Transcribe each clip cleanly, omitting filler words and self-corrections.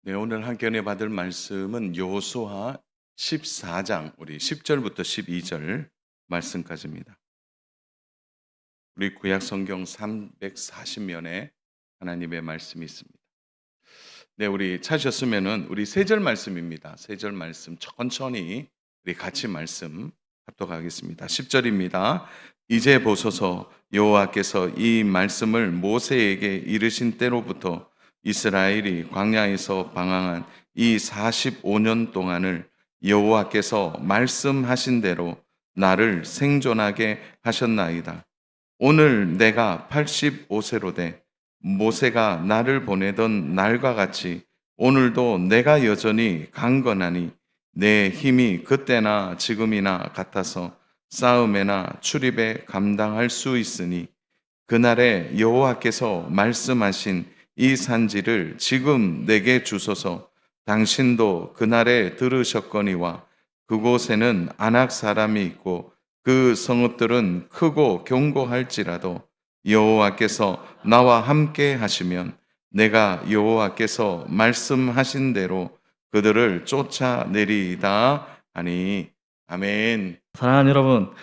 네, 오늘 함께 은혜 받을 말씀은 여호수아 14장 우리 10절부터 12절 말씀까지입니다. 우리 구약 성경 340면에 하나님의 말씀이 있습니다. 네, 우리 찾으셨으면은 우리 세 절 말씀입니다. 세 절 말씀 천천히 우리 같이 말씀 합독하겠습니다. 10절입니다. 이제 보소서, 여호와께서 이 말씀을 모세에게 이르신 때로부터 이스라엘이 광야에서 방황한 이 45년 동안을 여호와께서 말씀하신 대로 나를 생존하게 하셨나이다. 오늘 내가 85세로 돼 모세가 나를 보내던 날과 같이 오늘도 내가 여전히 강건하니 내 힘이 그때나 지금이나 같아서 싸움에나 출입에 감당할 수 있으니 그날에 여호와께서 말씀하신 이 산지를 지금 내게 주소서. 당신도 그날에 들으셨거니와 그곳에는 아낙 사람이 있고 그 성읍들은 크고 견고할지라도 여호와께서 나와 함께 하시면 내가 여호와께서 말씀하신 대로 그들을 쫓아내리이다 하니. 아멘. 사랑하는 여러분,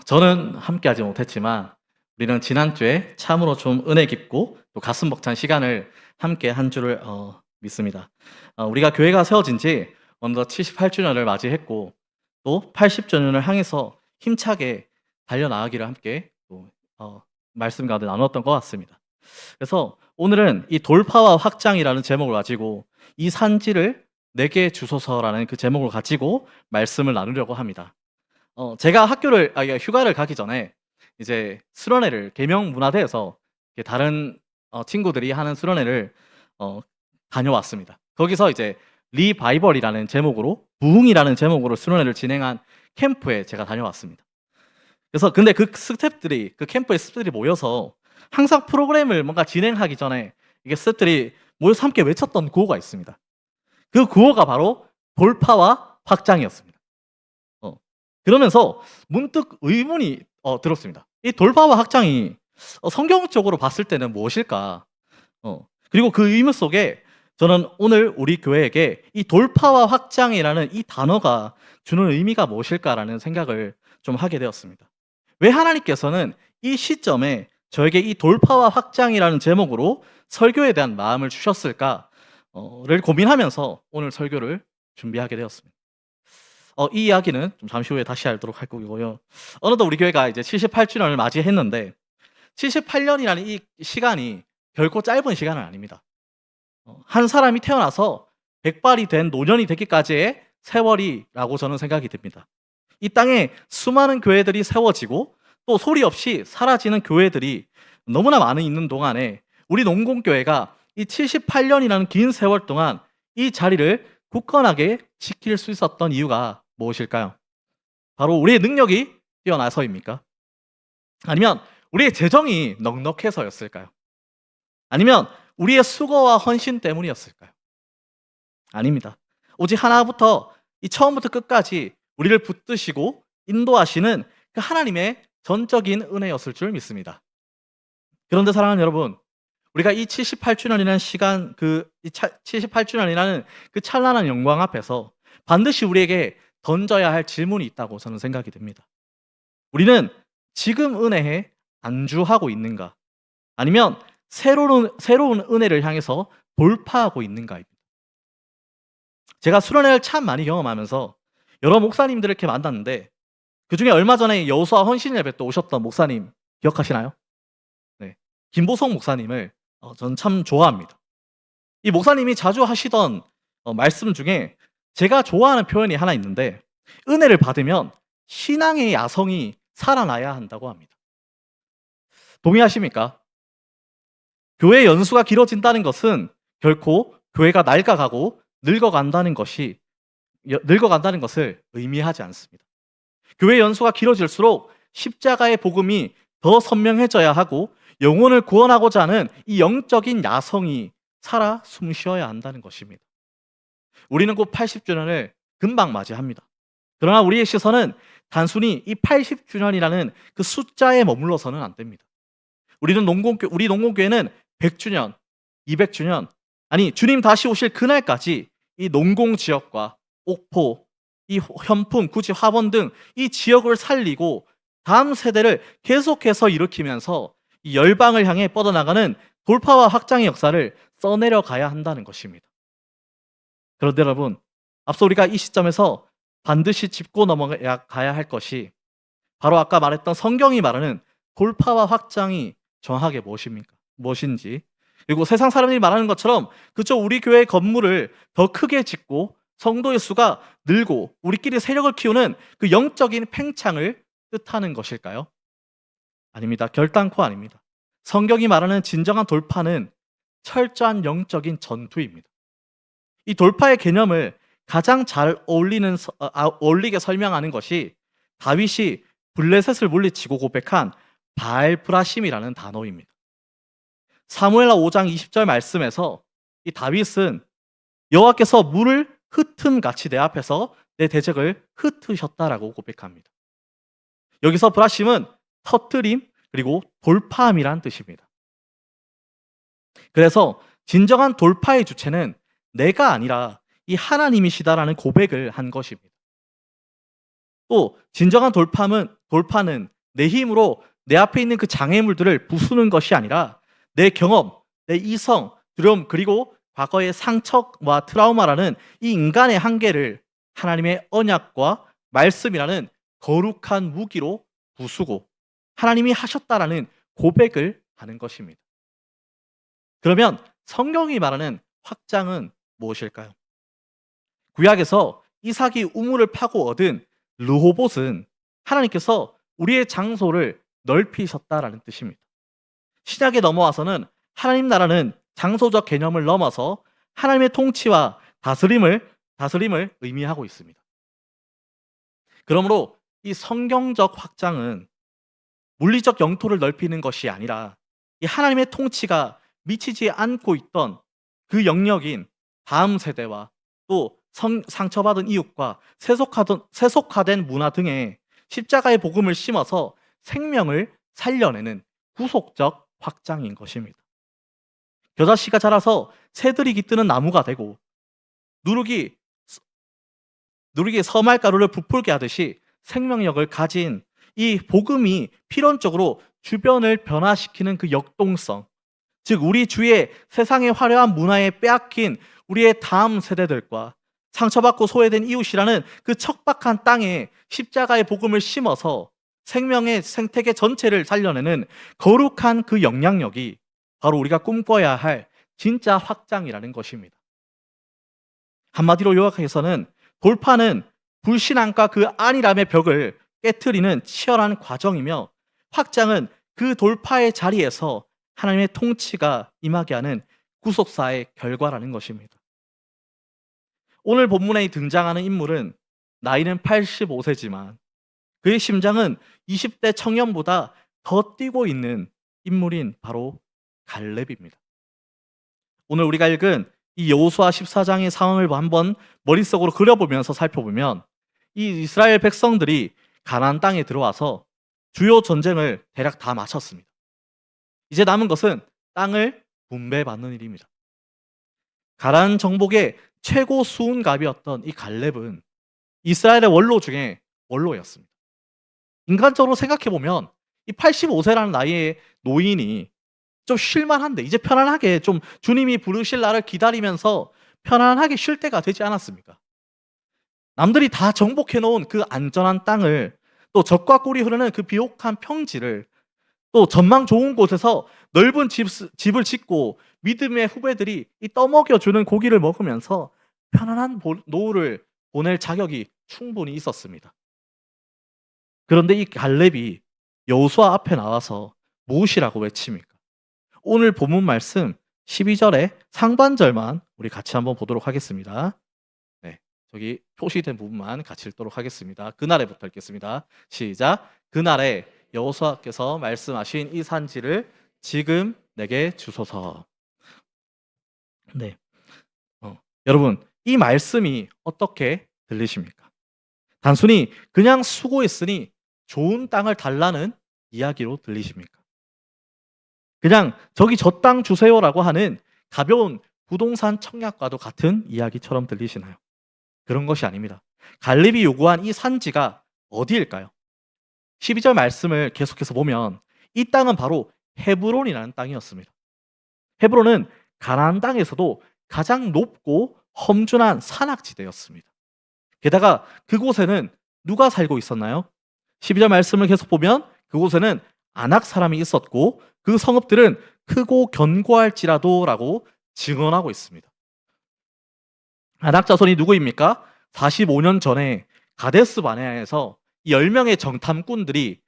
저는 함께하지 못했지만 우리는 지난주에 참으로 좀 은혜 깊고 또 가슴 벅찬 시간을 함께 한 줄을 믿습니다. 우리가 교회가 세워진 지 어느덧 78주년을 맞이했고 또 80주년을 향해서 힘차게 달려나가기를 함께 또 말씀 가운데 나눴던 것 같습니다. 그래서 오늘은 이 돌파와 확장이라는 제목을 가지고 이 산지를 내게 주소서라는 그 제목을 가지고 말씀을 나누려고 합니다. 제가 휴가를 가기 전에 이제 수련회를 계명문화대에서 다른 친구들이 하는 수련회를 다녀왔습니다. 거기서 이제 리바이벌이라는 제목으로, 부흥이라는 제목으로 수련회를 진행한 캠프에 제가 다녀왔습니다. 그래서 근데 그 캠프의 스태프들이 모여서 항상 프로그램을 뭔가 진행하기 전에 이게 스태프들이 모여서 함께 외쳤던 구호가 있습니다. 그 구호가 바로 돌파와 확장이었습니다. 그러면서 문득 의문이 들었습니다. 이 돌파와 확장이 성경적으로 봤을 때는 무엇일까? 그리고 그 의문 속에 저는 오늘 우리 교회에게 이 돌파와 확장이라는 이 단어가 주는 의미가 무엇일까라는 생각을 좀 하게 되었습니다. 왜 하나님께서는 이 시점에 저에게 이 돌파와 확장이라는 제목으로 설교에 대한 마음을 주셨을까를 고민하면서 오늘 설교를 준비하게 되었습니다. 이 이야기는 좀 잠시 후에 다시 하도록 할 거고요. 어느덧 우리 교회가 이제 78주년을 맞이했는데 78년이라는 이 시간이 결코 짧은 시간은 아닙니다. 한 사람이 태어나서 백발이 된 노년이 되기까지의 세월이라고 저는 생각이 듭니다. 이 땅에 수많은 교회들이 세워지고 또 소리 없이 사라지는 교회들이 너무나 많이 있는 동안에 우리 농공교회가 이 78년이라는 긴 세월 동안 이 자리를 굳건하게 지킬 수 있었던 이유가 무엇일까요? 바로 우리의 능력이 뛰어나서입니까? 아니면 우리의 재정이 넉넉해서였을까요? 아니면 우리의 수고와 헌신 때문이었을까요? 아닙니다. 오직 하나부터 이 처음부터 끝까지 우리를 붙드시고 인도하시는 그 하나님의 전적인 은혜였을 줄 믿습니다. 그런데 사랑하는 여러분, 우리가 이 78주년이라는 시간, 78주년이라는 그 찬란한 영광 앞에서 반드시 우리에게 던져야 할 질문이 있다고 저는 생각이 듭니다. 우리는 지금 은혜에 안주하고 있는가? 아니면 새로운 은혜를 향해서 돌파하고 있는가입니다. 제가 수련회를 참 많이 경험하면서 여러 목사님들을 이렇게 만났는데 그 중에 얼마 전에 여호수아 헌신 예배 때 오셨던 목사님 기억하시나요? 네, 김보성 목사님을 저는 참 좋아합니다. 이 목사님이 자주 하시던 말씀 중에 제가 좋아하는 표현이 하나 있는데 은혜를 받으면 신앙의 야성이 살아나야 한다고 합니다. 동의하십니까? 교회 연수가 길어진다는 것은 결코 교회가 낡아가고 늙어간다는 것을 의미하지 않습니다. 교회 연수가 길어질수록 십자가의 복음이 더 선명해져야 하고 영혼을 구원하고자 하는 이 영적인 야성이 살아 숨쉬어야 한다는 것입니다. 우리는 곧 80주년을 금방 맞이합니다. 그러나 우리의 시선은 단순히 이 80주년이라는 그 숫자에 머물러서는 안 됩니다. 우리 농공교회는 100주년, 200주년, 아니, 주님 다시 오실 그날까지 이 농공 지역과 옥포, 이 현품, 굳이 화원 등 이 지역을 살리고 다음 세대를 계속해서 일으키면서 이 열방을 향해 뻗어나가는 돌파와 확장의 역사를 써내려 가야 한다는 것입니다. 그런데 여러분, 앞서 우리가 이 시점에서 반드시 짚고 넘어가야 할 것이 바로 아까 말했던 성경이 말하는 돌파와 확장이 정확하게 무엇인지, 그리고 세상 사람들이 말하는 것처럼 그저 우리 교회 건물을 더 크게 짓고 성도의 수가 늘고 우리끼리 세력을 키우는 그 영적인 팽창을 뜻하는 것일까요? 아닙니다. 결단코 아닙니다. 성경이 말하는 진정한 돌파는 철저한 영적인 전투입니다. 이 돌파의 개념을 가장 잘 어울리게 설명하는 것이 다윗이 블레셋을 물리치고 고백한 바알브라심이라는 단어입니다. 사무엘하 5장 20절 말씀에서 이 다윗은 여호와께서 물을 흩음 같이 내 앞에서 내 대적을 흩으셨다라고 고백합니다. 여기서 브라심은 터뜨림 그리고 돌파함이란 뜻입니다. 그래서 진정한 돌파의 주체는 내가 아니라 이 하나님이시다라는 고백을 한 것입니다. 또 진정한 돌파는 내 힘으로 내 앞에 있는 그 장애물들을 부수는 것이 아니라 내 경험, 내 이성, 두려움 그리고 과거의 상처와 트라우마라는 이 인간의 한계를 하나님의 언약과 말씀이라는 거룩한 무기로 부수고 하나님이 하셨다라는 고백을 하는 것입니다. 그러면 성경이 말하는 확장은 무엇일까요? 구약에서 이삭이 우물을 파고 얻은 르호봇은 하나님께서 우리의 장소를 넓히셨다라는 뜻입니다. 신약에 넘어와서는 하나님 나라는 장소적 개념을 넘어서 하나님의 통치와 다스림을 의미하고 있습니다. 그러므로 이 성경적 확장은 물리적 영토를 넓히는 것이 아니라 이 하나님의 통치가 미치지 않고 있던 그 영역인 다음 세대와 또 상처받은 이웃과 세속화된 문화 등에 십자가의 복음을 심어서 생명을 살려내는 구속적 확장인 것입니다. 겨자씨가 자라서 새들이 깃드는 나무가 되고 누룩이 서말가루를 부풀게 하듯이 생명력을 가진 이 복음이 필연적으로 주변을 변화시키는 그 역동성, 즉 우리 주위의 세상의 화려한 문화에 빼앗긴 우리의 다음 세대들과 상처받고 소외된 이웃이라는 그 척박한 땅에 십자가의 복음을 심어서 생명의 생태계 전체를 살려내는 거룩한 그 영향력이 바로 우리가 꿈꿔야 할 진짜 확장이라는 것입니다. 한마디로 요약해서는 돌파는 불신앙과 그 안일함의 벽을 깨트리는 치열한 과정이며 확장은 그 돌파의 자리에서 하나님의 통치가 임하게 하는 구속사의 결과라는 것입니다. 오늘 본문에 등장하는 인물은 나이는 85세지만 그의 심장은 20대 청년보다 더 뛰고 있는 인물인 바로 갈렙입니다. 오늘 우리가 읽은 이 여호수아 14장의 상황을 한번 머릿속으로 그려보면서 살펴보면 이 이스라엘 백성들이 가나안 땅에 들어와서 주요 전쟁을 대략 다 마쳤습니다. 이제 남은 것은 땅을 분배받는 일입니다. 가나안 정복의 최고 수훈갑이었던 이 갈렙은 이스라엘의 원로 중에 원로였습니다. 인간적으로 생각해보면 이 85세라는 나이의 노인이 좀 쉴만한데 이제 편안하게 좀 주님이 부르실 날을 기다리면서 편안하게 쉴 때가 되지 않았습니까? 남들이 다 정복해 놓은 그 안전한 땅을 또 적과 꿀이 흐르는 그 비옥한 평지를 또 전망 좋은 곳에서 넓은 집을 짓고 믿음의 후배들이 이 떠먹여주는 고기를 먹으면서 편안한 노후를 보낼 자격이 충분히 있었습니다. 그런데 이 갈렙이 여호수아 앞에 나와서 무엇이라고 외칩니까? 오늘 본문 말씀 12절의 상반절만 우리 같이 한번 보도록 하겠습니다. 네, 저기 표시된 부분만 같이 읽도록 하겠습니다. 그날에부터 읽겠습니다. 시작. 그날에 여호수아께서 말씀하신 이 산지를 지금 내게 주소서. 네, 여러분 이 말씀이 어떻게 들리십니까? 단순히 그냥 수고했으니 좋은 땅을 달라는 이야기로 들리십니까? 그냥 저기 저 땅 주세요라고 하는 가벼운 부동산 청약과도 같은 이야기처럼 들리시나요? 그런 것이 아닙니다. 갈렙이 요구한 이 산지가 어디일까요? 12절 말씀을 계속해서 보면 이 땅은 바로 헤브론이라는 땅이었습니다. 헤브론은 가나안 땅에서도 가장 높고 험준한 산악지대였습니다. 게다가 그곳에는 누가 살고 있었나요? 12절 말씀을 계속 보면 그곳에는 아낙 사람이 있었고 그 성읍들은 크고 견고할지라도 라고 증언하고 있습니다. 아낙 자손이 누구입니까? 45년 전에 가데스 바네아에서 10명의 정탐꾼들이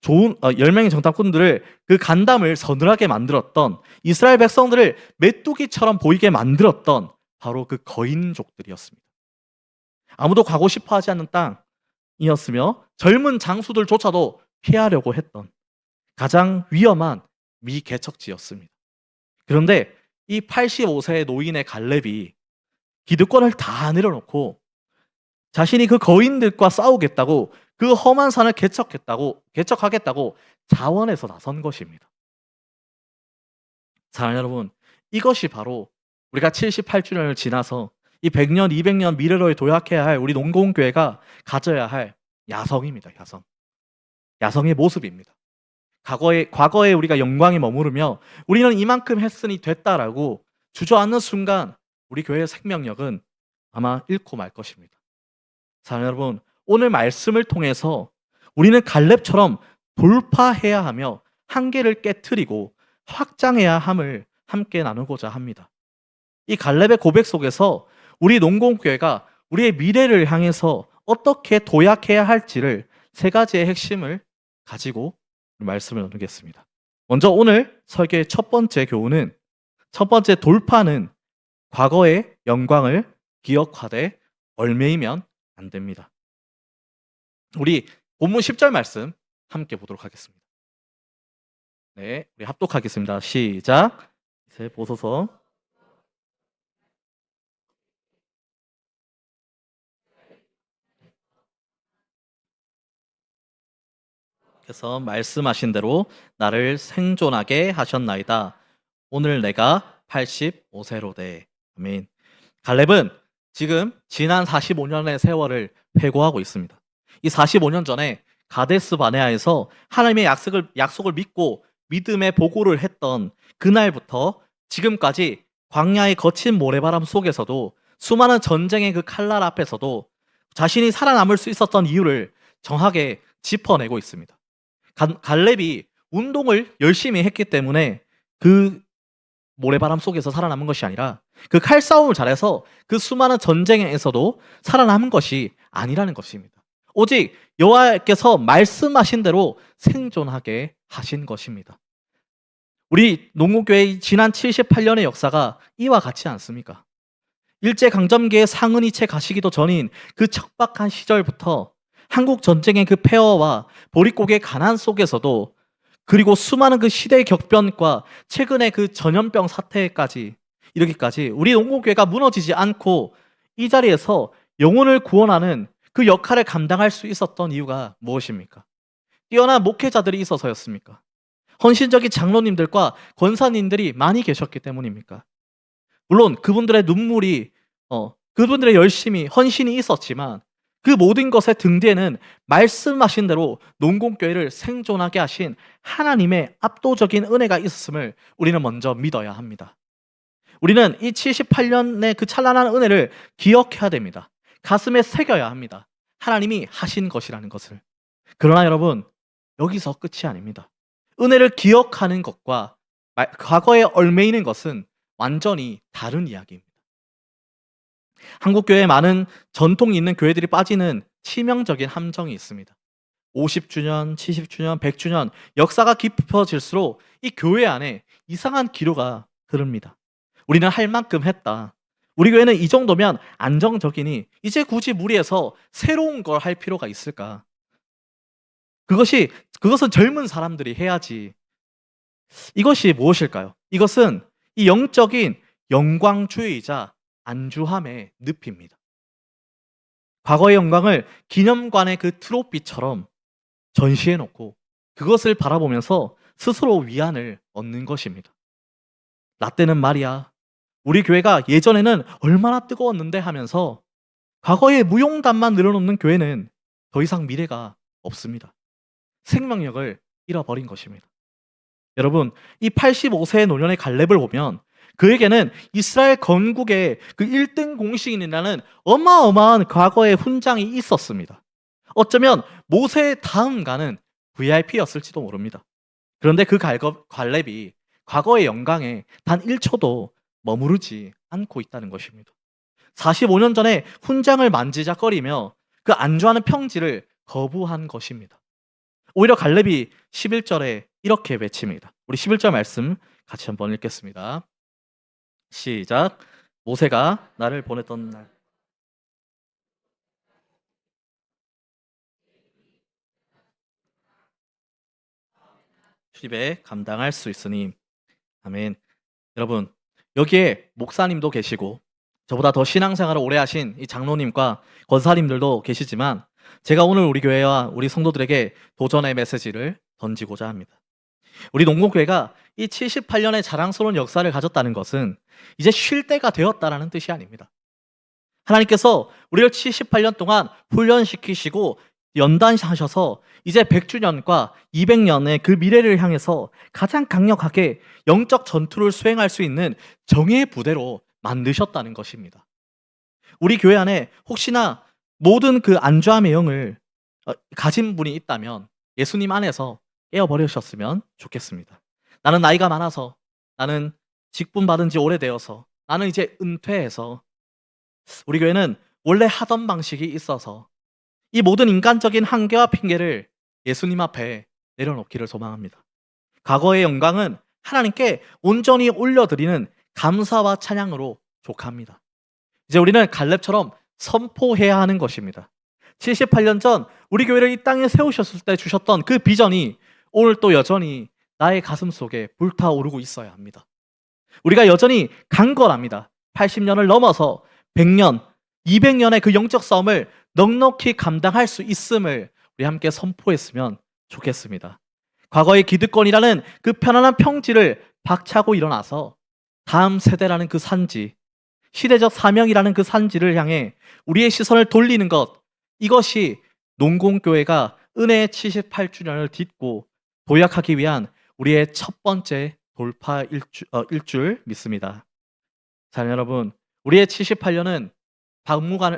10명의 정탐꾼들을 그 간담을 서늘하게 만들었던, 이스라엘 백성들을 메뚜기처럼 보이게 만들었던 바로 그 거인족들이었습니다. 아무도 가고 싶어 하지 않는 땅이었으며 젊은 장수들조차도 피하려고 했던 가장 위험한 미개척지였습니다. 그런데 이 85세의 노인의 갈렙이 기득권을 다 내려놓고 자신이 그 거인들과 싸우겠다고, 그 험한 산을 개척하겠다고 자원해서 나선 것입니다. 사랑하는 여러분, 이것이 바로 우리가 78주년을 지나서 이 100년, 200년 미래로에 도약해야 할 우리 농공교회가 가져야 할 야성입니다. 야성의 모습입니다. 과거에 우리가 영광에 머무르며 우리는 이만큼 했으니 됐다라고 주저앉는 순간 우리 교회의 생명력은 아마 잃고 말 것입니다. 사랑하는 여러분, 오늘 말씀을 통해서 우리는 갈렙처럼 돌파해야 하며 한계를 깨트리고 확장해야 함을 함께 나누고자 합니다. 이 갈렙의 고백 속에서 우리 농공교회가 우리의 미래를 향해서 어떻게 도약해야 할지를 3가지의 핵심을 가지고 말씀을 나누겠습니다. 먼저 오늘 설교의 첫 번째 교훈은, 첫 번째 돌파는 과거의 영광을 기억하되 얽매이면 안 됩니다. 우리 본문 10절 말씀 함께 보도록 하겠습니다. 네, 우리 합독하겠습니다. 시작. 이제 보소서. 그래서 말씀하신 대로 나를 생존하게 하셨나이다. 오늘 내가 85세로 돼. 아멘. 갈렙은 지금 지난 45년의 세월을 회고하고 있습니다. 이 45년 전에 가데스 바네아에서 하나님의 약속을 믿고 믿음의 보고를 했던 그날부터 지금까지 광야의 거친 모래바람 속에서도, 수많은 전쟁의 그 칼날 앞에서도 자신이 살아남을 수 있었던 이유를 정확하게 짚어내고 있습니다. 갈렙이 운동을 열심히 했기 때문에 그 모래바람 속에서 살아남은 것이 아니라, 그 칼싸움을 잘해서 그 수많은 전쟁에서도 살아남은 것이 아니라는 것입니다. 오직 여호와께서 말씀하신 대로 생존하게 하신 것입니다. 우리 농구교회의 지난 78년의 역사가 이와 같지 않습니까? 일제강점기의 상흔이 채 가시기도 전인 그 척박한 시절부터 한국 전쟁의 그 폐허와 보릿고개의 가난 속에서도, 그리고 수많은 그 시대의 격변과 최근의 그 전염병 사태까지 이르기까지 우리 농공교회가 무너지지 않고 이 자리에서 영혼을 구원하는 그 역할을 감당할 수 있었던 이유가 무엇입니까? 뛰어난 목회자들이 있어서였습니까? 헌신적인 장로님들과 권사님들이 많이 계셨기 때문입니까? 물론 그분들의 눈물이, 그분들의 열심이, 헌신이 있었지만 그 모든 것의 등 뒤에는 말씀하신 대로 농공교회를 생존하게 하신 하나님의 압도적인 은혜가 있었음을 우리는 먼저 믿어야 합니다. 우리는 이 78년의 그 찬란한 은혜를 기억해야 됩니다. 가슴에 새겨야 합니다. 하나님이 하신 것이라는 것을. 그러나 여러분, 여기서 끝이 아닙니다. 은혜를 기억하는 것과 과거에 얽매이는 것은 완전히 다른 이야기입니다. 한국교회에 많은 전통이 있는 교회들이 빠지는 치명적인 함정이 있습니다. 50주년, 70주년, 100주년 역사가 깊어질수록 이 교회 안에 이상한 기류가 흐릅니다. 우리는 할 만큼 했다. 우리 교회는 이 정도면 안정적이니 이제 굳이 무리해서 새로운 걸 할 필요가 있을까? 그것은 젊은 사람들이 해야지. 이것이 무엇일까요? 이것은 이 영적인 영광주의이자 안주함의 늪입니다. 과거의 영광을 기념관의 그 트로피처럼 전시해놓고 그것을 바라보면서 스스로 위안을 얻는 것입니다. 나 때는 말이야, 우리 교회가 예전에는 얼마나 뜨거웠는데 하면서 과거의 무용담만 늘어놓는 교회는 더 이상 미래가 없습니다. 생명력을 잃어버린 것입니다. 여러분, 이 85세의 노년의 갈렙을 보면 그에게는 이스라엘 건국의 그 1등 공신이라는 어마어마한 과거의 훈장이 있었습니다. 어쩌면 모세의 다음가는 VIP였을지도 모릅니다. 그런데 그 갈렙이 과거의 영광에 단 1초도 머무르지 않고 있다는 것입니다. 45년 전에 훈장을 만지작거리며 그 안주하는 평지를 거부한 것입니다. 오히려 갈렙이 11절에 이렇게 외칩니다. 우리 11절 말씀 같이 한번 읽겠습니다. 시작. 모세가 나를 보냈던 날 출입에 감당할 수 있으니. 아멘. 여러분, 여기에 목사님도 계시고 저보다 더 신앙생활을 오래 하신 이 장로님과 권사님들도 계시지만 제가 오늘 우리 교회와 우리 성도들에게 도전의 메시지를 던지고자 합니다. 우리 농공교회가 이 78년의 자랑스러운 역사를 가졌다는 것은 이제 쉴 때가 되었다라는 뜻이 아닙니다. 하나님께서 우리를 78년 동안 훈련시키시고 연단하셔서 이제 100주년과 200년의 그 미래를 향해서 가장 강력하게 영적 전투를 수행할 수 있는 정예의 부대로 만드셨다는 것입니다. 우리 교회 안에 혹시나 모든 그 안주함의 영을 가진 분이 있다면 예수님 안에서 깨어버리셨으면 좋겠습니다. 나는 나이가 많아서, 나는 직분 받은 지 오래되어서, 나는 이제 은퇴해서. 우리 교회는 원래 하던 방식이 있어서 이 모든 인간적인 한계와 핑계를 예수님 앞에 내려놓기를 소망합니다. 과거의 영광은 하나님께 온전히 올려드리는 감사와 찬양으로 족합니다. 이제 우리는 갈렙처럼 선포해야 하는 것입니다. 78년 전 우리 교회를 이 땅에 세우셨을 때 주셨던 그 비전이 오늘 또 여전히 나의 가슴 속에 불타오르고 있어야 합니다. 우리가 여전히 강건합니다. 80년을 넘어서 100년, 200년의 그 영적 싸움을 넉넉히 감당할 수 있음을 우리 함께 선포했으면 좋겠습니다. 과거의 기득권이라는 그 편안한 평지를 박차고 일어나서 다음 세대라는 그 산지, 시대적 사명이라는 그 산지를 향해 우리의 시선을 돌리는 것, 이것이 농공교회가 은혜의 78주년을 딛고 도약하기 위한 우리의 첫 번째 돌파일 줄 믿습니다. 자, 여러분, 우리의 78년은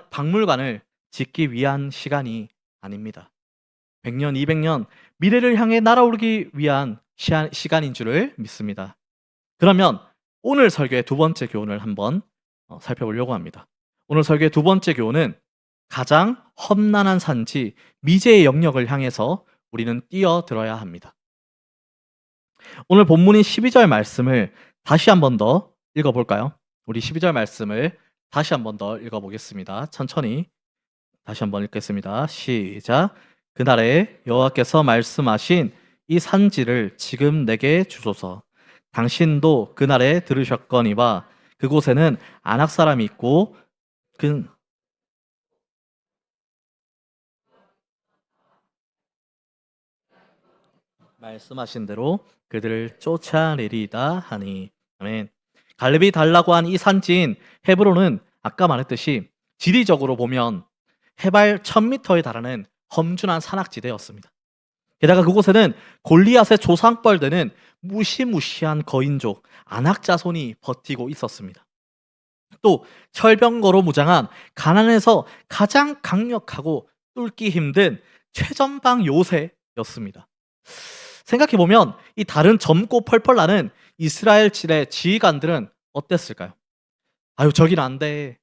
박물관을 짓기 위한 시간이 아닙니다. 100년, 200년 미래를 향해 날아오르기 위한 시간인 줄을 믿습니다. 그러면 오늘 설교의 두 번째 교훈을 한번 살펴보려고 합니다. 오늘 설교의 두 번째 교훈은 가장 험난한 산지 미제의 영역을 향해서 우리는 뛰어들어야 합니다. 오늘 본문인 12절 말씀을 다시 한 번 더 읽어볼까요? 우리 12절 말씀을 다시 한 번 더 읽어보겠습니다. 천천히 다시 한 번 읽겠습니다. 시작. 그날에 여호와께서 말씀하신 이 산지를 지금 내게 주소서. 당신도 그날에 들으셨거니와 그곳에는 아낙 사람이 있고 말씀하신 대로 그들을 쫓아내리다 하니. 아멘. 갈렙이 달라고 한 이 산지인 헤브론은 아까 말했듯이 지리적으로 보면 해발 1000m에 달하는 험준한 산악지대였습니다. 게다가 그곳에는 골리앗의 조상뻘되는 무시무시한 거인족 아낙 자손이 버티고 있었습니다. 또 철병거로 무장한 가나안에서 가장 강력하고 뚫기 힘든 최전방 요새였습니다. 생각해보면 이 다른 젊고 펄펄 나는 이스라엘 지휘관들은 어땠을까요? 아유, 저긴 안 돼.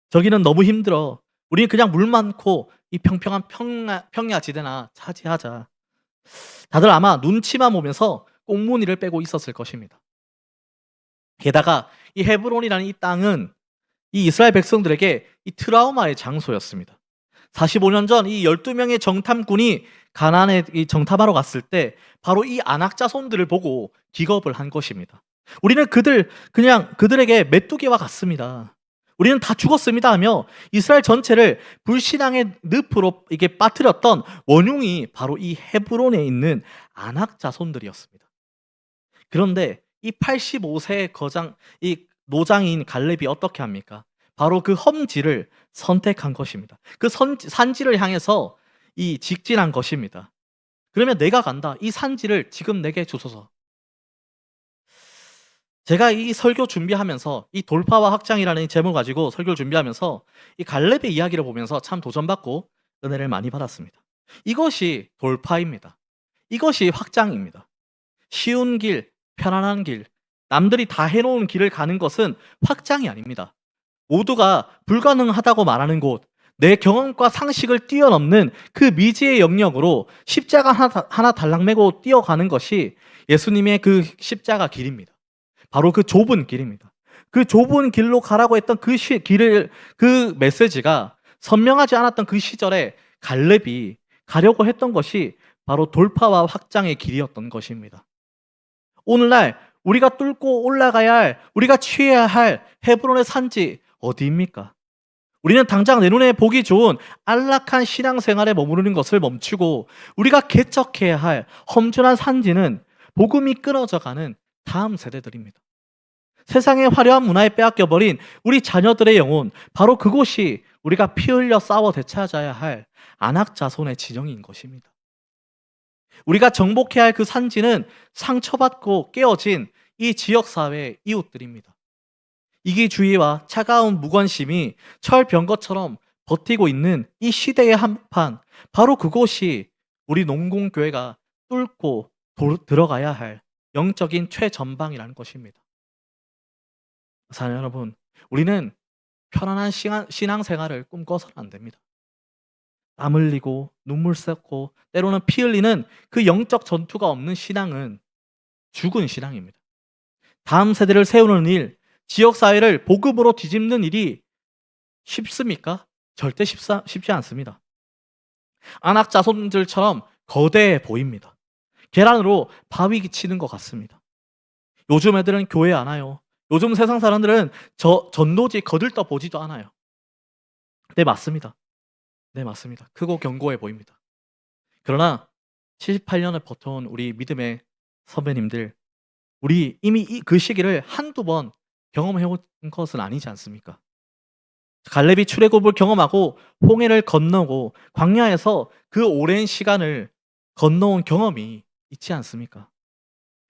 저기는 너무 힘들어. 우리는 그냥 물 많고 이 평평한 평야지대나 차지하자. 다들 아마 눈치만 보면서 꽁무니를 빼고 있었을 것입니다. 게다가 이 헤브론이라는 이 땅은 이 이스라엘 백성들에게 이 트라우마의 장소였습니다. 45년 전 이 12명의 정탐꾼이 가나안에 이 정탐하러 갔을 때 바로 이 아낙 자손들을 보고 기겁을 한 것입니다. 우리는 그들에게 메뚜기와 같습니다. 우리는 다 죽었습니다 하며 이스라엘 전체를 불신앙의 늪으로 이게 빠뜨렸던 원흉이 바로 이 헤브론에 있는 아낙 자손들이었습니다. 그런데 이 85세의 노장인 갈렙이 어떻게 합니까? 바로 그 험지를 선택한 것입니다. 그 산지를 향해서 이 직진한 것입니다. 그러면 내가 간다. 이 산지를 지금 내게 주소서. 제가 이 설교 준비하면서 이 돌파와 확장이라는 이 제목을 가지고 설교를 준비하면서 이 갈렙의 이야기를 보면서 참 도전받고 은혜를 많이 받았습니다. 이것이 돌파입니다. 이것이 확장입니다. 쉬운 길, 편안한 길, 남들이 다 해놓은 길을 가는 것은 확장이 아닙니다. 모두가 불가능하다고 말하는 곳, 내 경험과 상식을 뛰어넘는 그 미지의 영역으로 십자가 하나 달랑 메고 뛰어가는 것이 예수님의 그 십자가 길입니다. 바로 그 좁은 길입니다. 그 좁은 길로 가라고 했던 그 메시지가 선명하지 않았던 그 시절에 갈렙이 가려고 했던 것이 바로 돌파와 확장의 길이었던 것입니다. 오늘날 우리가 뚫고 올라가야 할, 우리가 취해야 할 헤브론의 산지 어디입니까? 우리는 당장 내 눈에 보기 좋은 안락한 신앙생활에 머무르는 것을 멈추고 우리가 개척해야 할 험준한 산지는 복음이 끊어져가는 다음 세대들입니다. 세상의 화려한 문화에 빼앗겨버린 우리 자녀들의 영혼, 바로 그곳이 우리가 피 흘려 싸워 되찾아야 할 안악자손의 진영인 것입니다. 우리가 정복해야 할 그 산지는 상처받고 깨어진 이 지역사회의 이웃들입니다. 이기주의와 차가운 무관심이 철병거처럼 버티고 있는 이 시대의 한복판, 바로 그곳이 우리 농공교회가 뚫고 들어가야 할 영적인 최전방이라는 것입니다. 사랑하는 여러분, 우리는 편안한 신앙생활을 꿈꿔서는 안 됩니다. 땀 흘리고 눈물 쏟고 때로는 피 흘리는 그 영적 전투가 없는 신앙은 죽은 신앙입니다. 다음 세대를 세우는 일, 지역사회를 복음으로 뒤집는 일이 쉽습니까? 절대 쉽지 않습니다. 안악자손들처럼 거대해 보입니다. 계란으로 바위 기치는 것 같습니다. 요즘 애들은 교회 안 와요. 요즘 세상 사람들은 전도지 거들떠 보지도 않아요. 네, 맞습니다. 네, 맞습니다. 크고 견고해 보입니다. 그러나 78년을 버텨온 우리 믿음의 선배님들, 우리 이미 그 시기를 한두 번 경험해온 것은 아니지 않습니까? 갈렙이 출애굽을 경험하고 홍해를 건너고 광야에서 그 오랜 시간을 건너온 경험이 있지 않습니까?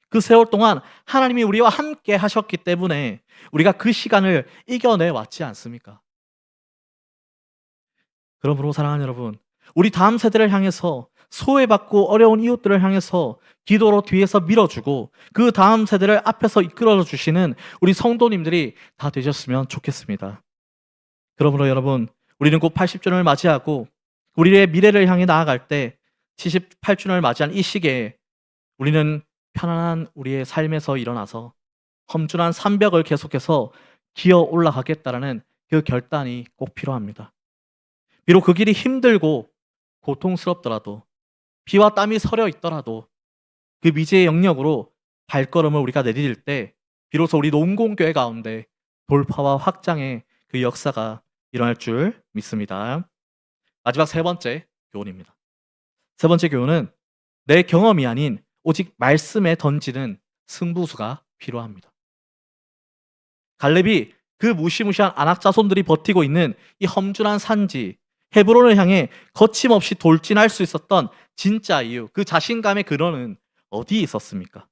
그 세월 동안 하나님이 우리와 함께 하셨기 때문에 우리가 그 시간을 이겨내 왔지 않습니까? 그러므로 사랑하는 여러분, 우리 다음 세대를 향해서 소외받고 어려운 이웃들을 향해서 기도로 뒤에서 밀어주고 그 다음 세대를 앞에서 이끌어 주시는 우리 성도님들이 다 되셨으면 좋겠습니다. 그러므로 여러분, 우리는 곧 80주년을 맞이하고 우리의 미래를 향해 나아갈 때 78주년을 맞이한 이 시기에 우리는 편안한 우리의 삶에서 일어나서 험준한 산벽을 계속해서 기어 올라가겠다라는 그 결단이 꼭 필요합니다. 비록 그 길이 힘들고 고통스럽더라도, 피와 땀이 서려 있더라도 그 미지의 영역으로 발걸음을 우리가 내디딜 때 비로소 우리 농공교회 가운데 돌파와 확장의 그 역사가 일어날 줄 믿습니다. 마지막 세 번째 교훈입니다. 세 번째 교훈은 내 경험이 아닌 오직 말씀에 던지는 승부수가 필요합니다. 갈렙이 그 무시무시한 안악자손들이 버티고 있는 이 험준한 산지 헤브론을 향해 거침없이 돌진할 수 있었던 진짜 이유, 그 자신감의 근원은 어디에 있었습니까?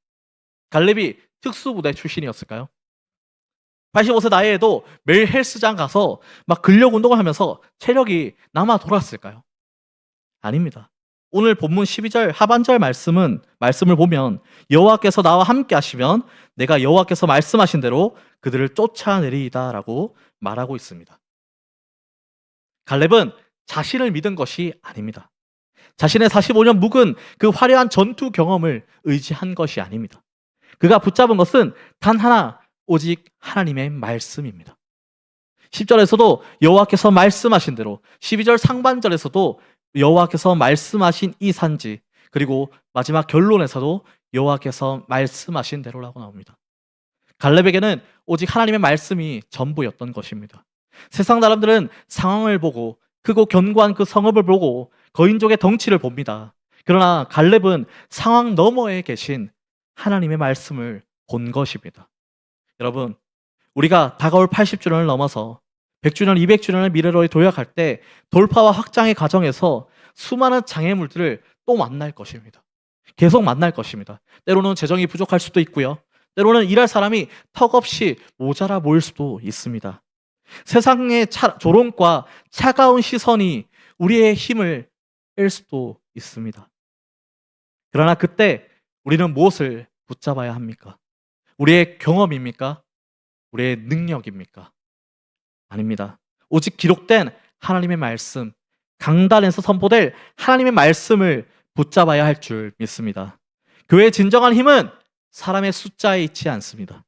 갈렙이 특수부대 출신이었을까요? 85세 나이에도 매일 헬스장 가서 막 근력 운동을 하면서 체력이 남아 돌았을까요? 아닙니다. 오늘 본문 12절 하반절 말씀을 보면 여호와께서 나와 함께 하시면 내가 여호와께서 말씀하신 대로 그들을 쫓아내리이다라고 말하고 있습니다. 갈렙은 자신을 믿은 것이 아닙니다. 자신의 45년 묵은 그 화려한 전투 경험을 의지한 것이 아닙니다. 그가 붙잡은 것은 단 하나, 오직 하나님의 말씀입니다. 10절에서도 여호와께서 말씀하신 대로, 12절 상반절에서도 여호와께서 말씀하신 이 산지, 그리고 마지막 결론에서도 여호와께서 말씀하신 대로라고 나옵니다. 갈렙에게는 오직 하나님의 말씀이 전부였던 것입니다. 세상 사람들은 상황을 보고 크고 견고한 그 성읍을 보고 거인족의 덩치를 봅니다. 그러나 갈렙은 상황 너머에 계신 하나님의 말씀을 본 것입니다. 여러분, 우리가 다가올 80주년을 넘어서 100주년, 200주년을 미래로 도약할 때 돌파와 확장의 과정에서 수많은 장애물들을 또 만날 것입니다. 계속 만날 것입니다. 때로는 재정이 부족할 수도 있고요. 때로는 일할 사람이 턱없이 모자라 보일 수도 있습니다. 세상의 조롱과 차가운 시선이 우리의 힘을 뺄 수도 있습니다. 그러나 그때 우리는 무엇을 붙잡아야 합니까? 우리의 경험입니까? 우리의 능력입니까? 아닙니다. 오직 기록된 하나님의 말씀, 강단에서 선포될 하나님의 말씀을 붙잡아야 할 줄 믿습니다. 교회의 진정한 힘은 사람의 숫자에 있지 않습니다.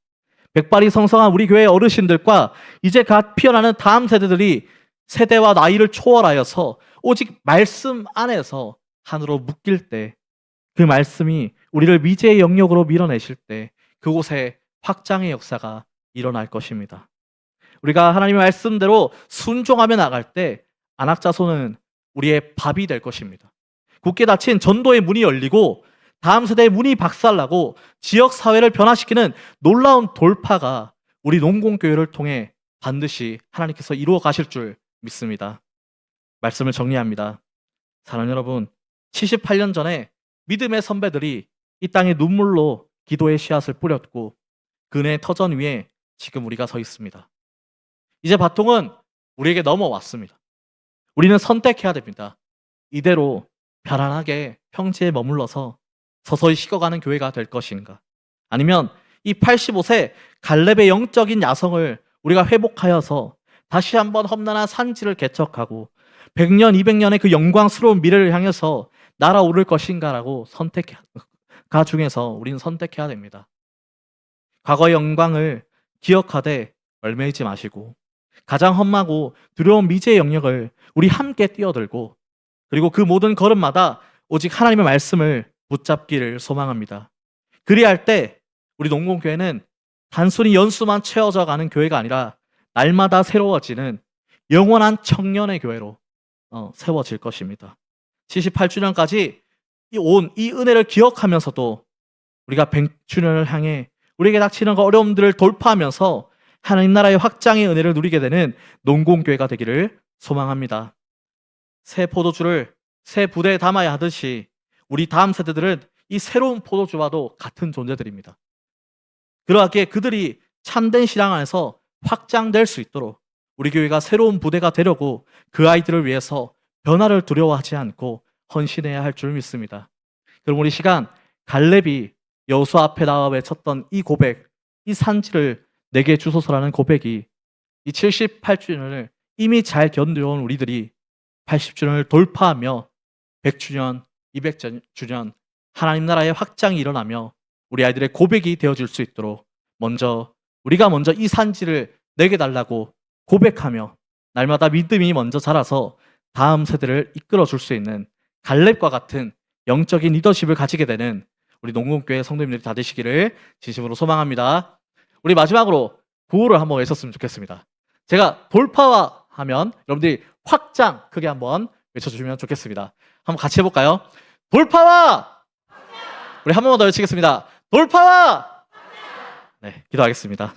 백발이 성성한 우리 교회의 어르신들과 이제 갓 피어나는 다음 세대들이 세대와 나이를 초월하여서 오직 말씀 안에서 하나로 묶일 때, 그 말씀이 우리를 미제의 영역으로 밀어내실 때 그곳에 확장의 역사가 일어날 것입니다. 우리가 하나님의 말씀대로 순종하며 나갈 때 안악자손은 우리의 밥이 될 것입니다. 굳게 닫힌 전도의 문이 열리고 다음 세대의 문이 박살나고 지역 사회를 변화시키는 놀라운 돌파가 우리 농공교회를 통해 반드시 하나님께서 이루어 가실 줄 믿습니다. 말씀을 정리합니다. 사랑하는 여러분, 78년 전에 믿음의 선배들이 이 땅에 눈물로 기도의 씨앗을 뿌렸고 그네 터전 위에 지금 우리가 서 있습니다. 이제 바통은 우리에게 넘어왔습니다. 우리는 선택해야 됩니다. 이대로 편안하게 평지에 머물러서 서서히 식어가는 교회가 될 것인가? 아니면 이 85세 갈렙의 영적인 야성을 우리가 회복하여서 다시 한번 험난한 산지를 개척하고 100년, 200년의 그 영광스러운 미래를 향해서 날아오를 것인가라고 선택가 중에서 우리는 선택해야 됩니다. 과거의 영광을 기억하되 얽매이지 마시고 가장 험하고 두려운 미제의 영역을 우리 함께 뛰어들고 그리고 그 모든 걸음마다 오직 하나님의 말씀을 붙잡기를 소망합니다. 그리할 때 우리 농공교회는 단순히 연수만 채워져 가는 교회가 아니라 날마다 새로워지는 영원한 청년의 교회로 세워질 것입니다. 78주년까지 이 은혜를 기억하면서도 우리가 100주년을 향해 우리에게 닥치는 어려움들을 돌파하면서 하나님 나라의 확장의 은혜를 누리게 되는 농공교회가 되기를 소망합니다. 새 포도주를 새 부대에 담아야 하듯이 우리 다음 세대들은 이 새로운 포도주와도 같은 존재들입니다. 그러하기에 그들이 참된 신앙 안에서 확장될 수 있도록 우리 교회가 새로운 부대가 되려고 그 아이들을 위해서 변화를 두려워하지 않고 헌신해야 할 줄 믿습니다. 그럼 우리 시간 갈렙이 여호수아 앞에 나와 외쳤던 이 고백, 이 산지를 내게 주소서라는 고백이 이 78주년을 이미 잘 견뎌온 우리들이 80주년을 돌파하며 100주년, 200주년 하나님 나라의 확장이 일어나며 우리 아이들의 고백이 되어줄 수 있도록 우리가 먼저 이 산지를 내게 달라고 고백하며 날마다 믿음이 먼저 자라서 다음 세대를 이끌어줄 수 있는 갈렙과 같은 영적인 리더십을 가지게 되는 우리 농공교회 성도님들이 다 되시기를 진심으로 소망합니다. 우리 마지막으로 구호를 한번 외쳤으면 좋겠습니다. 제가 돌파와 하면 여러분들이 확장 크게 한번 외쳐주시면 좋겠습니다. 한번 같이 해볼까요? 돌파와! 우리 한 번만 더 외치겠습니다. 돌파와! 네, 기도하겠습니다.